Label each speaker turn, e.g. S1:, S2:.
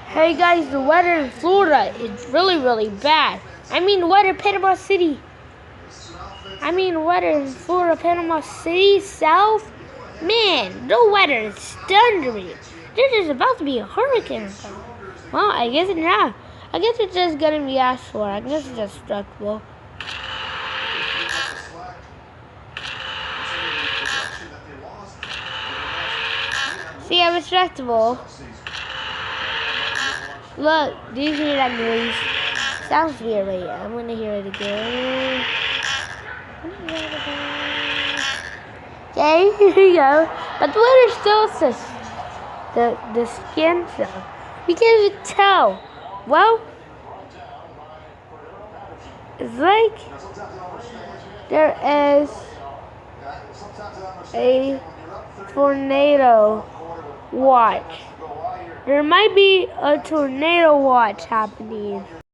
S1: Hey guys, the weather in Florida is really bad. Weather Panama City. Weather in Florida, Panama City, South. Man, the weather is thundering. There's just about to be a hurricane. Well, I guess it's not. I guess it's just gonna be asked for. I guess it's just destructible. See, I'm destructible. Look, do you hear that noise? Sounds weird, right? I'm gonna hear it again. Okay, here we go. But the weather still says the skin stuff. We can't even tell. Well, it's like there is a tornado watch. There might be a tornado watch happening.